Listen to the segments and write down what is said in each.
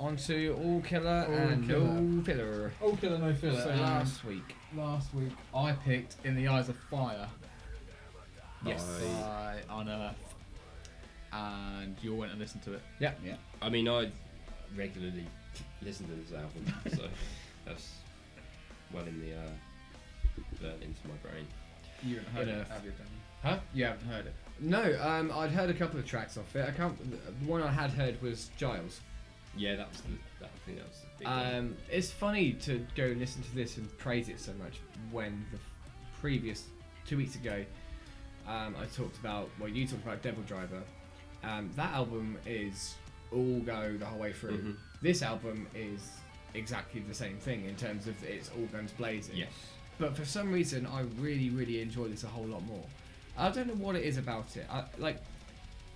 on to All Killer and No Filler. All Killer, No Filler. So last week I picked In the Eyes of Fire. Yes. By Unearth. And you all went and listened to it. Yeah. I mean, I regularly listen to this album, so that's well in the burnt into my brain. You haven't heard Unearth. it, have you, Danny? Huh? You haven't heard it. No, I'd heard a couple of tracks off it. The one I had heard was Giles. Yeah, I think that was the big one. It's funny to go and listen to this and praise it so much when the previous 2 weeks ago you talked about Devil Driver. That album is all go the whole way through. Mm-hmm. This album is exactly the same thing in terms of it's all guns blazing. Yes. But for some reason, I really, really enjoy this a whole lot more. I don't know what it is about it.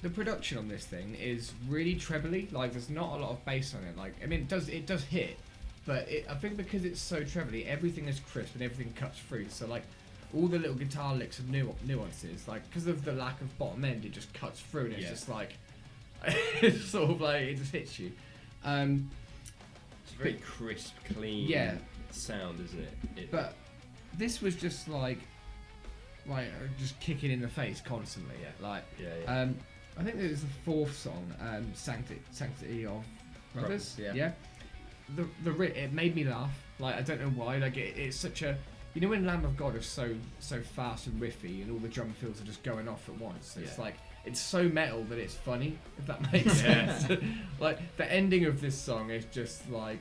The production on this thing is really trebly. Like, there's not a lot of bass on it. Like, I mean, it does hit, but I think because it's so trebly, everything is crisp and everything cuts through. So like, all the little guitar licks and nuances, like because of the lack of bottom end, it just cuts through and it's just like, it's sort of like it just hits you. It's very crisp, clean sound, isn't it? But this was just like just kicking in the face constantly. I think it was the fourth song, Sanctity of Brothers. Yeah. It made me laugh. Like, I don't know why. Like, it's such a, you know, when Lamb of God is so fast and riffy and all the drum fills are just going off at once. It's like, it's so metal that it's funny, if that makes sense. Like, the ending of this song is just like,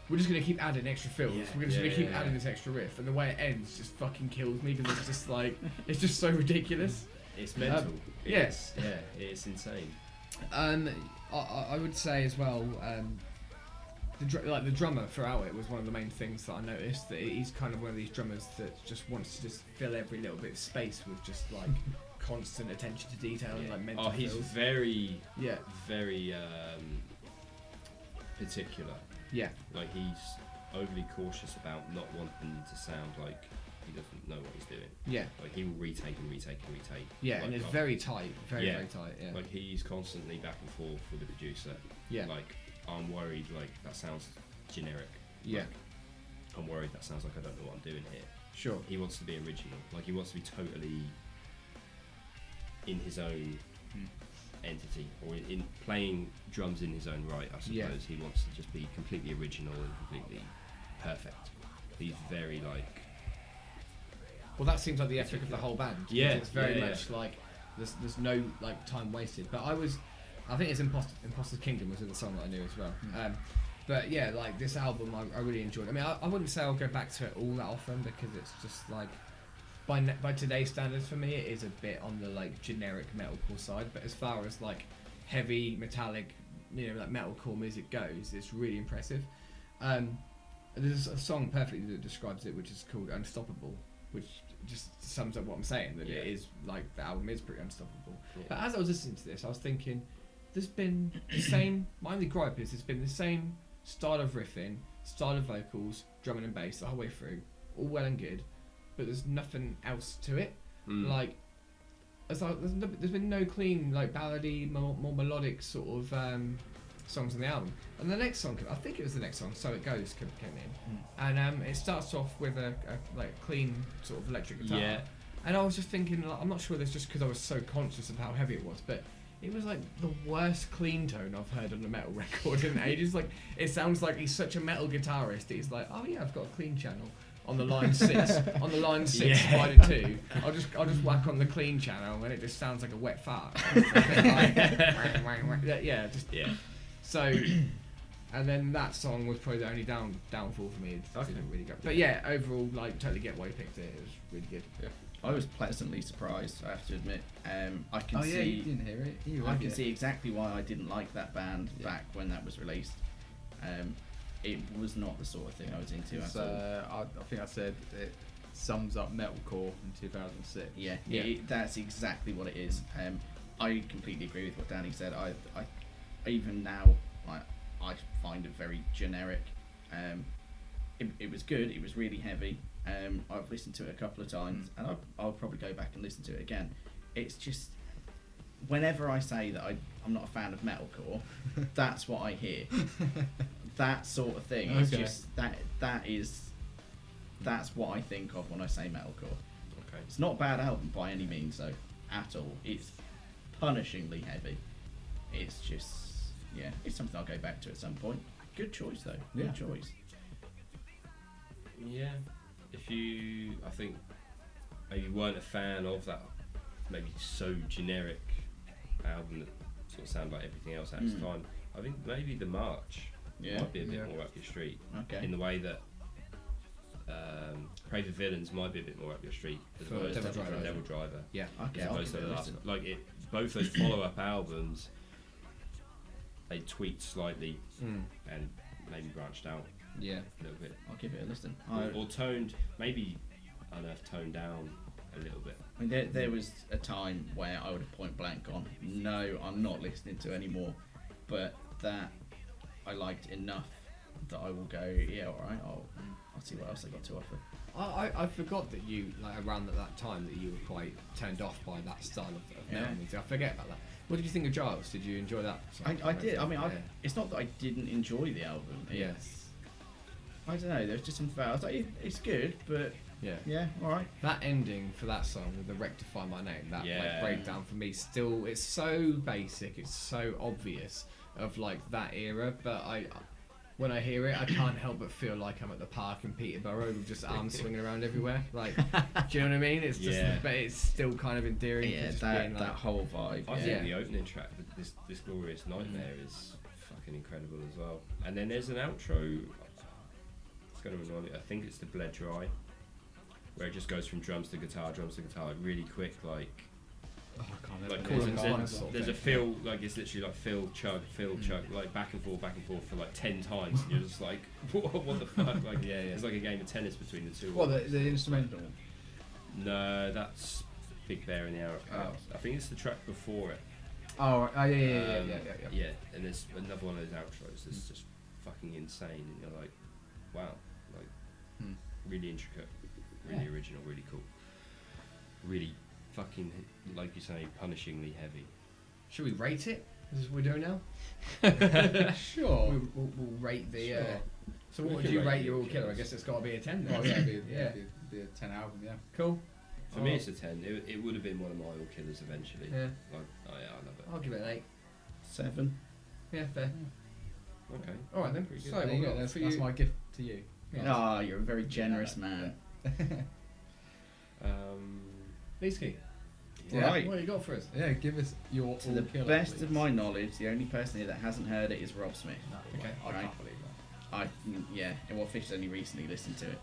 we're just going to keep adding extra fills. We're just going to keep adding this extra riff. And the way it ends just fucking kills me because it's just like, it's just so ridiculous. It's mental. Yes. Yeah, it's insane. I would say as well, the drummer throughout it was one of the main things that I noticed. That he's kind of one of these drummers that just wants to just fill every little bit of space with just like constant attention to detail and like mental he's fills. very particular. Yeah. Like, he's overly cautious about not wanting to sound like he doesn't know what he's doing. Yeah. Like, he will retake. Yeah, like, and it's very tight. Very tight, yeah. Like, he's constantly back and forth with the producer. Yeah. Like, I'm worried, like, that sounds generic. Yeah. Like, I'm worried that sounds like I don't know what I'm doing here. Sure. He wants to be original. Like, he wants to be totally in his own entity, or in playing drums in his own right, I suppose. Yeah. He wants to just be completely original and completely perfect. He's very like... Well, that seems like the ethic of the whole band. Yeah. It's very much like, there's no like time wasted. But I think it's Imposter's Kingdom was the song that I knew as well. But yeah, like this album I really enjoyed. I mean, I wouldn't say I'll go back to it all that often because it's just like, by today's standards for me, it is a bit on the like generic metalcore side. But as far as like heavy metallic, you know, like metalcore music goes, it's really impressive. There's a song perfectly that describes it, which is called Unstoppable, which just sums up what I'm saying, that it is like the album is pretty unstoppable. But as I was listening to this, I was thinking, there's been the same, my only gripe is there's been the same style of riffing, style of vocals, drumming and bass the whole way through, all well and good, but there's nothing else to it. Like, it's like there's been no clean, like ballady, more melodic sort of songs on the album. And the next song, I think it was the next song, So It Goes, came in, and it starts off with a like clean sort of electric guitar. Yeah. And I was just thinking, like, I'm not sure that's just because I was so conscious of how heavy it was, but it was like the worst clean tone I've heard on a metal record in ages. Like, it sounds like he's such a metal guitarist. He's like, oh yeah, I've got a clean channel on the line 6, on the line 6 divided 2. I'll just whack on the clean channel and it just sounds like a wet fart. So, and then that song was probably the only downfall for me. It didn't really go. But yeah, overall, like, totally get why you picked it. It was really good. Yeah. I was pleasantly surprised, I have to admit. I can see. You didn't hear it. I can see exactly why I didn't like that band back when that was released. It was not the sort of thing I was into at all. I think I said it sums up metalcore in 2006. Yeah. That's exactly what it is. I completely agree with what Danny said. I even now, I find it very generic. It was good. It was really heavy. I've listened to it a couple of times, and I'll probably go back and listen to it again. It's just, whenever I say that I'm not a fan of metalcore, that's what I hear. that sort of thing. It's Okay. just that's what I think of when I say metalcore. Okay. It's not a bad album by any means, though, at all. It's punishingly heavy. It's just, yeah, it's something I'll go back to at some point. Good choice, though. Yeah. Good choice. Yeah. I think maybe weren't a fan of that, maybe so generic album that sort of sounded like everything else at its time. I think maybe The March Yeah. might be a bit Yeah. more up your street. Okay. In the way that Pray for Villains might be a bit more up your street as For well as Devil Devil Driver. Devil Driver. Yeah. Okay, As I'll opposed give to it the a last, listen. like both those follow-up albums, they tweaked slightly and maybe branched out Yeah. a little bit, I'll give it a listen. or toned, maybe Unearth toned down a little bit. I mean, there was a time where I would have point blank gone, no, I'm not listening to anymore. But that I liked enough that I will go, yeah, all right, I'll see what else they got to offer. I forgot that you, like, around at that time, that you were quite turned off by that style of metal Yeah. music. I forget about that. What did you think of Giles? Did you enjoy that song? I did. I mean, Yeah. it's not that I didn't enjoy the album. Yeah. It's, I don't know. There's just some. I was like, it's good, but Yeah. yeah, all right. That ending for that song with the Rectify My Name, that Yeah. like breakdown for me still, it's so basic, it's so obvious of like that era, but when I hear it, I can't help but feel like I'm at the park in Peterborough with just arms swinging around everywhere. Like, do you know what I mean? It's just, Yeah. but it's still kind of endearing. for Yeah, just that being, like, that whole vibe. I yeah. think the opening track, this Glorious Nightmare, is fucking incredible as well. And then there's an outro. It's going to annoy me. I think it's the Bled Dry, where it just goes from drums to guitar, really quick, like. Oh, I can't Like Cool there's, and a, Gone there's, sort of there's a thing. fill, like it's literally like fill chug, like back and forth for like 10 times, and you're just like, what the fuck? Like, Yeah, yeah. It's like a game of tennis between the two. What, the instrumental? No, that's Big Bear in the Hour of Oh. Chaos. I think it's the track before it. Oh, yeah, Um, yeah. And there's another one of those outros that's just fucking insane, and you're like, wow, like really intricate, really original, really cool, really fucking, like you say, punishingly heavy. Should we rate it? This is what we're doing now? Sure. We'll rate the. Sure. So We what would can you rate rate the your All All Killer? I Killers. guess it's got to be a 10 then. Oh, yeah, Yeah. be a 10 album, yeah. Cool. For me, it's a 10. It would have been one of my All Killers eventually. Yeah. Like, oh yeah, I love it. I'll give it an 8. 7. Yeah, fair. Okay. All right then. Pretty good. So There you we've go, got that's, for that's you. my gift to you. Ah, you're a very generous man. Leesky. Yeah. Right. What you got for us? Yeah, give us your To All the Killer, best please. of my knowledge, the only person here that hasn't heard it is Rob Smith. Okay. I Right. can't believe that. Well, Fish only recently listened to it.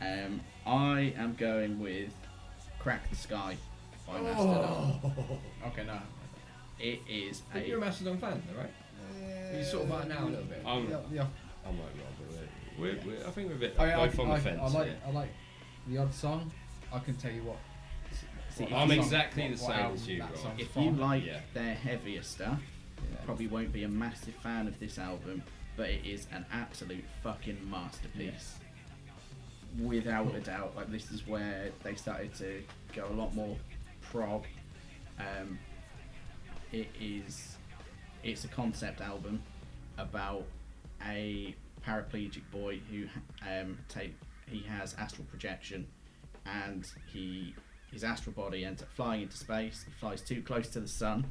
Okay. I am going with Crack the Sky by Mastodon. Okay, no. It is But you're a a. Mastodon fan, though, right? You sort of are now a little bit. I'm Yeah. like Rob. I think we're a bit I both on the fence. I like the odd song. I can tell you what. See, what I'm song- exactly what the same album as you, that Rob. song's If from. you like Yeah. their heavier stuff, Yeah. probably won't be a massive fan of this album, but it is an absolute fucking masterpiece. Without a doubt. Like, this is where they started to go a lot more prog. It's a concept album about a paraplegic boy who he has astral projection, and his astral body ends up flying into space. He flies too close to the sun,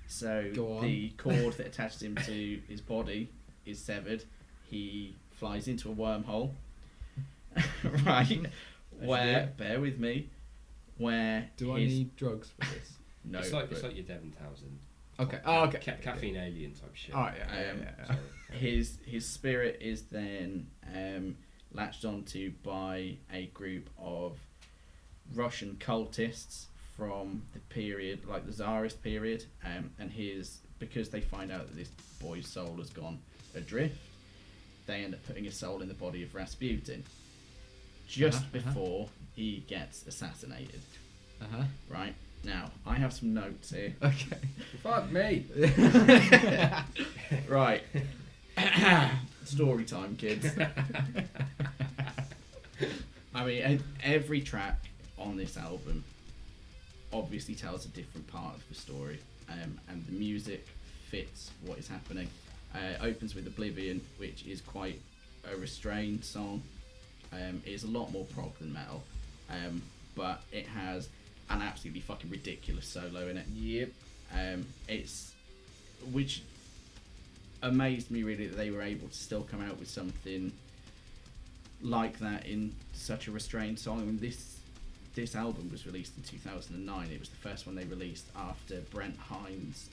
so Go on. the cord that attaches him to his body is severed. He flies into a wormhole. Right, where, bear with me, where Do I his- need drugs for this? no, it's like but your Devon Townsend. Okay. Oh, okay. Caffeine alien type shit. All right. Yeah. Yeah. Sorry. his spirit is then latched onto by a group of Russian cultists from the period, like the Tsarist period, and because they find out that this boy's soul has gone adrift, they end up putting his soul in the body of Rasputin just before he gets assassinated. Right, now I have some notes here. Okay. Fuck me. Right. Story time, kids. I mean, every track on this album obviously tells a different part of the story, and the music fits what is happening. Opens with Oblivion, which is quite a restrained song. It is a lot more prog than metal, but it has an absolutely fucking ridiculous solo in it. Yep. Which amazed me really, that they were able to still come out with something like that in such a restrained song. I mean, this album was released in 2009. It was the first one they released after Brent Hines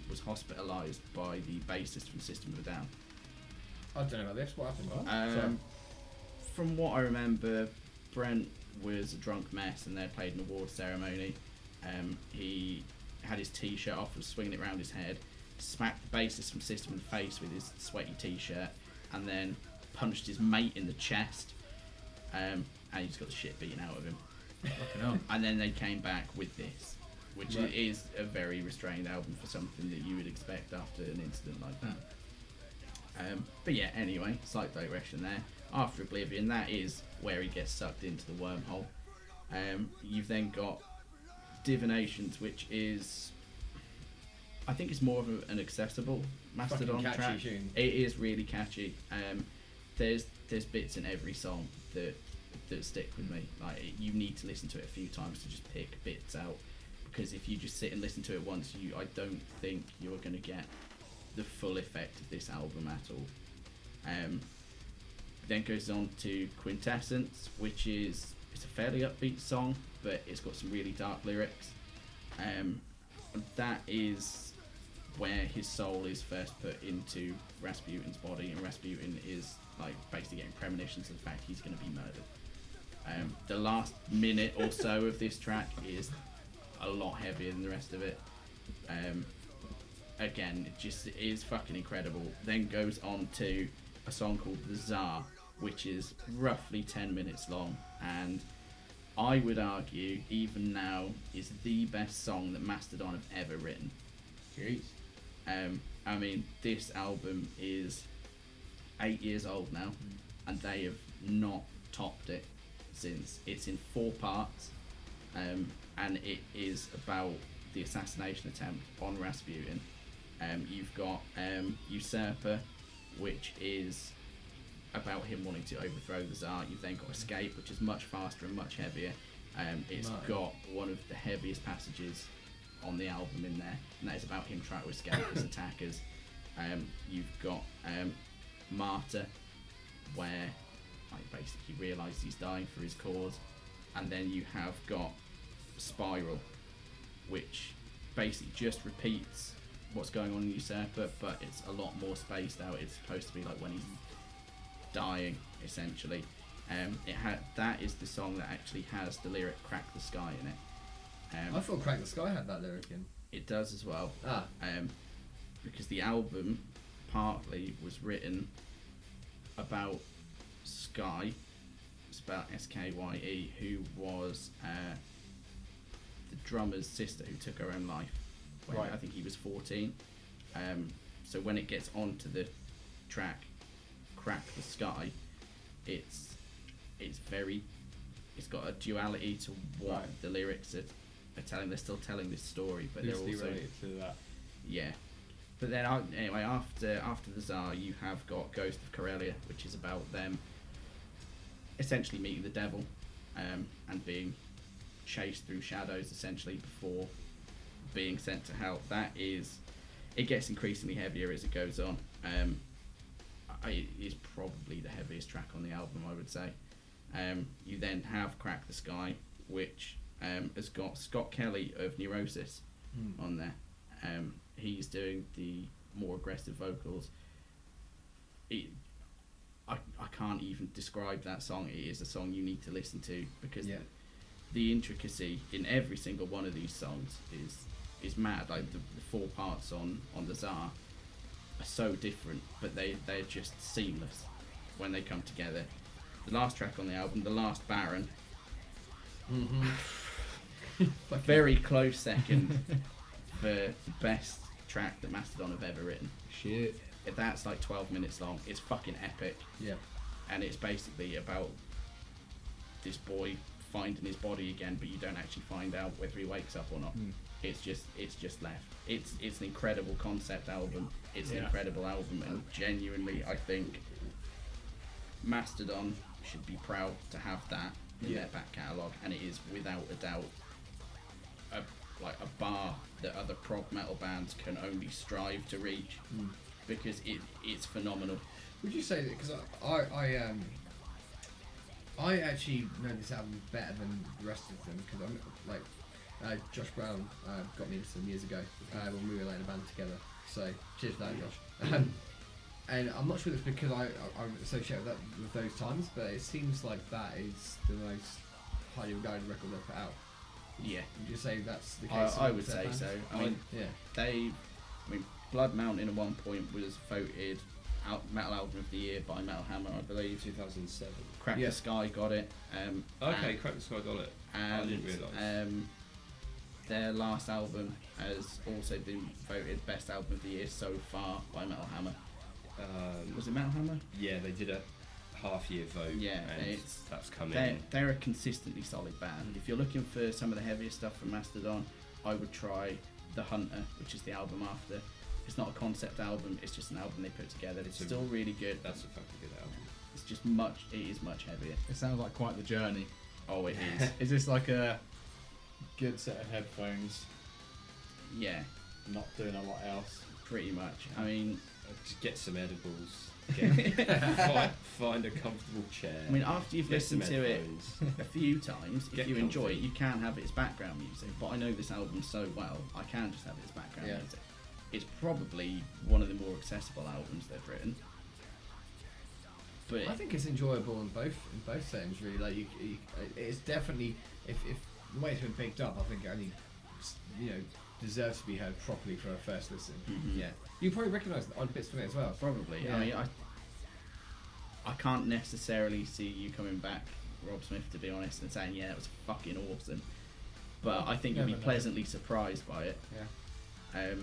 was hospitalised by the bassist from System of a Down. I don't know about this. What happened? From what I remember, Brent was a drunk mess and they played an award ceremony. He had his t-shirt off, was swinging it around his head, smacked the bassist from System in the face with his sweaty t-shirt, and then punched his mate in the chest, and he just got the shit beaten out of him. Fucking hell. And then they came back with this, which is a very restrained album for something that you would expect after an incident like that. But yeah, anyway, slight digression there. After Oblivion, that is where he gets sucked into the wormhole. You've then got Divinations, which is, I think it's more of an accessible Mastodon Fucking catchy track. tune. It is really catchy. There's bits in every song that stick with me. Like, you need to listen to it a few times to just pick bits out, because if you just sit and listen to it once, I don't think you're going to get the full effect of this album at all. Then goes on to Quintessence, which it's a fairly upbeat song, but it's got some really dark lyrics. That is where his soul is first put into Rasputin's body, and Rasputin is like basically getting premonitions of the fact he's going to be murdered. The last minute or so of this track is a lot heavier than the rest of it. Again, it is fucking incredible. Then goes on to a song called The Tsar, which is roughly 10 minutes long, and I would argue, even now, is the best song that Mastodon have ever written. Jeez. I mean, this album is 8 years old now, and they have not topped it since. It's in 4 parts, and it is about the assassination attempt on Rasputin. You've got Usurper, which is about him wanting to overthrow the Tsar. You've then got Escape, which is much faster and much heavier. It's got one of the heaviest passages on the album in there, and that is about him trying to escape his attackers. You've got Martyr, where basically realises he's dying for his cause, and then you have got Spiral, which basically just repeats what's going on in Usurper, but it's a lot more spaced out. It's supposed to be like when he's dying, essentially. That is the song that actually has the lyric "Crack the Sky" in it. I thought Crack the Sky had that lyric in. It does as well. Ah. Because the album partly was written about Skye, spelled Skye, who was the drummer's sister who took her own life when I think he was 14. So when it gets onto the track "Crack the Sky," it's got a duality to what the lyrics are telling. They're still telling this story, but they're also related to that. Yeah. But then anyway, after the Tsar, you have got Ghost of Karelia, which is about them essentially meeting the devil, and being chased through shadows essentially before being sent to hell. It gets increasingly heavier as it goes on. It is probably the heaviest track on the album, I would say. You then have Crack the Sky, which has got Scott Kelly of Neurosis on there. He's doing the more aggressive vocals. I can't even describe that song. It is a song you need to listen to, because the intricacy in every single one of these songs is mad. Like the 4 parts on the Tsar are so different, but they're just seamless when they come together. The last track on the album, The Last Baron, a very close second for the best track that Mastodon have ever written. Shit. That's like 12 minutes long. It's fucking epic. Yeah. And it's basically about this boy finding his body again, but you don't actually find out whether he wakes up or not. it's just left. It's an incredible concept album. It's an Yeah. incredible album, and genuinely, I think Mastodon should be proud to have that in their back catalogue, and it is without a doubt a bar that other prog metal bands can only strive to reach, because it's phenomenal. Would you say that? Because I actually know this album better than the rest of them, because I'm like Josh Brown got me into them years ago when we were in a band together. So cheers for that, Josh. And I'm not sure that's because I associate with those times, but it seems like that is the most highly regarded record they've put out. Yeah, Would you say that's the case? I would say so. I mean, yeah. Blood Mountain at one point was voted Metal Album of the Year by Metal Hammer, I believe. 2007. Crack the Sky got it. Okay, Crack the Sky got it. I didn't realise. Their last album has also been voted Best Album of the Year so far by Metal Hammer. Was it Metal Hammer? Yeah, they did a half-year vote. Yeah, and that's come they're, in. they're a consistently solid band. If you're looking for some of the heavier stuff from Mastodon, I would try The Hunter, which is the album after. It's not a concept album, it's just an album they put together. It's still really good. That's a fucking good album. It's just it is much heavier. It sounds like quite the journey. Oh, it is. Is this like a good set of headphones, Yeah, not doing a lot else? pretty much. I mean, Just get some edibles. Find a comfortable chair. I mean, after you've get some listened to it headphones. a few times, if Get you enjoy it, comfy. you can have it as background music. But I know this album so well, I can just have it as background Yeah. music. It's probably one of the more accessible albums they've written. But I think it's enjoyable in both settings, really. Like it's definitely if the way it's been picked up, I think it only deserves to be heard properly for a first listen. Mhm. Yeah, you probably recognise the odd bits from it as well. probably. Yeah. I mean, I can't necessarily see you coming back, Rob Smith, to be honest, and saying, yeah, it was fucking awesome. But I think you'll be Never know. pleasantly surprised by it. Yeah. So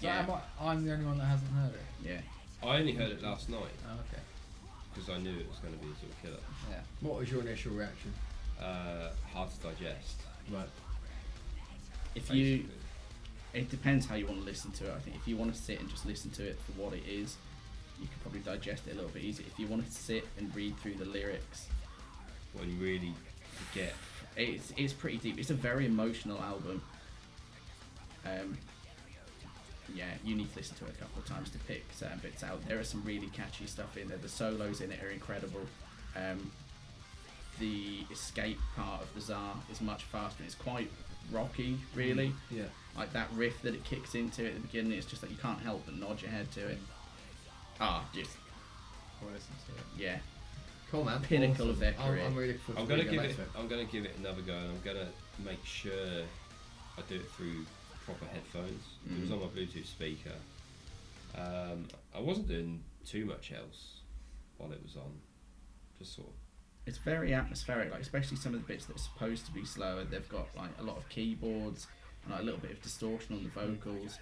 Yeah, I'm the only one that hasn't heard it. yeah. I only heard it last night Oh, okay. because I knew it was going to be a sort of killer. Yeah. What was your initial reaction? Hard to digest. Right. If you, basically. it depends how you want to listen to it. I think if you want to sit and just listen to it for what it is, you can probably digest it a little bit easier. If you want to sit and read through the lyrics, When you really get it's pretty deep. It's a very emotional album. Yeah, you need to listen to it a couple of times to pick certain bits out. There are some really catchy stuff in there. The solos in it are incredible. The escape part of the Tsar is much faster. It's quite rocky, really. Yeah. Like that riff that it kicks into at the beginning, it's just like you can't help but nod your head to it. Just I'll listen to it. yeah. Cool, man. Pinnacle of their I'm career. really looking forward I'm to gonna going give back it. to I'm gonna give it another go, and I'm gonna make sure I do it through proper headphones. It was on my Bluetooth speaker. I wasn't doing too much else while it was on. Just sort of. It's very atmospheric, like especially some of the bits that are supposed to be slower. They've got like a lot of keyboards and like a little bit of distortion on the vocals.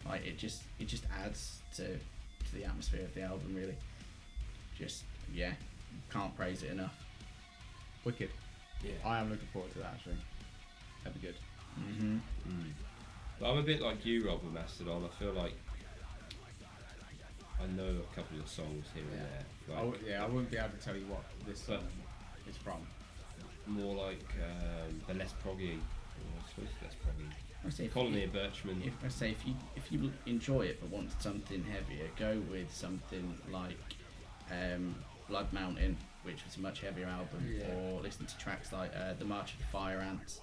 Like it just adds to the atmosphere of the album, really. Just yeah, can't praise it enough. Wicked. Yeah. I am looking forward to that actually. That'd be good. Mm-hmm. But I'm a bit like you, Rob, with Mastodon. I feel like I know a couple of songs here and there. Like, I wouldn't be able to tell you what this But- is from. more like the less proggy. Or I suppose less proggy. I say Colony of Birchman. if you enjoy it but want something heavier, go with something like Blood Mountain, which was a much heavier album, Yeah. or listen to tracks like The March of the Fire Ants,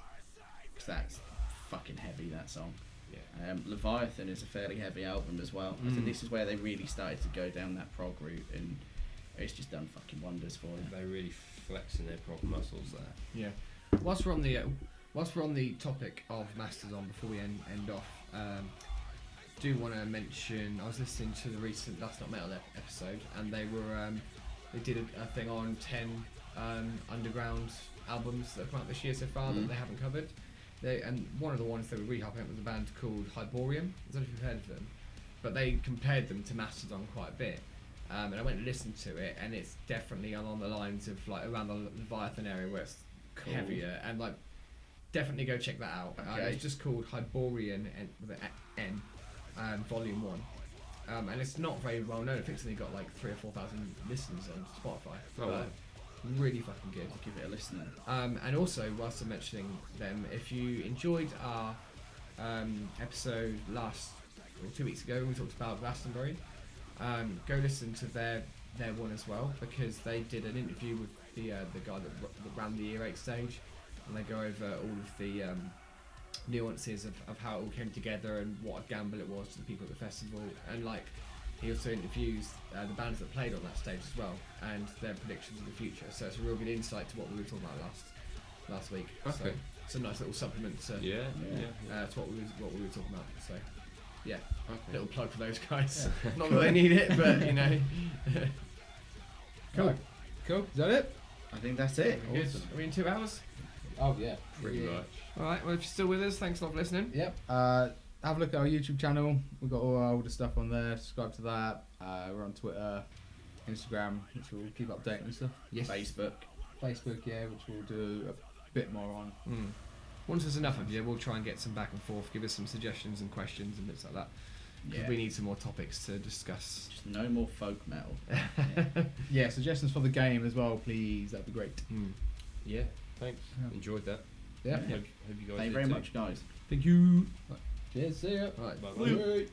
because that's fucking heavy, that song. Yeah. Leviathan is a fairly heavy album as well. So this is where they really started to go down that prog route, and it's just done fucking wonders for them. They're really flexing their prog muscles there. Yeah. Whilst we're on the topic of Mastodon, before we end off, do want to mention I was listening to the recent That's Not Metal episode, and they did a thing on 10 underground albums that have come out this year so far that they haven't covered. And one of the ones they were really hyping up was a band called Hyborium. I don't know if you've heard of them, but they compared them to Mastodon quite a bit. And I went and listened to it, and it's definitely along the lines of like around the Leviathan area where it's Cool. heavier, and like definitely go check that out. Okay. It's just called Hyborian with an N, Volume 1. And it's not very well known. I think it's only got like 3,000 or 4,000 listeners on Spotify. Oh, wow. Really fucking good. I'll give it a listen then. And also, whilst I'm mentioning them, if you enjoyed our episode 2 weeks ago when we talked about Glastonbury, go listen to their one as well, because they did an interview with the guy that ran the Year 8 stage, and they go over all of the nuances of how it all came together and what a gamble it was to the people at the festival, and like he also interviews the bands that played on that stage as well and their predictions of the future. So it's a real good insight to what we were talking about last week. Okay. So it's a nice little supplement to Yeah. to what we were talking about. So yeah, Okay. little plug for those guys. Not that they need it, but you know. Cool. Cool. Is that it? I think that's it. Good. Are we in 2 hours? Oh yeah. Pretty much. All right. Well, if you're still with us, thanks a lot for listening. Yep. Have a look at our YouTube channel. We've got all our older stuff on there. Subscribe to that. We're on Twitter, Instagram, which we'll keep updating and stuff. Yes. Facebook. Facebook, yeah, which we'll do a bit more on. Once there's enough of you, we'll try and get some back and forth. Give us some suggestions and questions and bits like that. Because Yeah. we need some more topics to discuss. Just no more folk metal. Yeah, suggestions for the game as well, please. That'd be great. Yeah. Thanks. Yeah. Enjoyed that. Yeah. Hope you guys Thank you did very too. much, guys. Thank you. Cheers. See ya. Right. Bye-bye. Bye.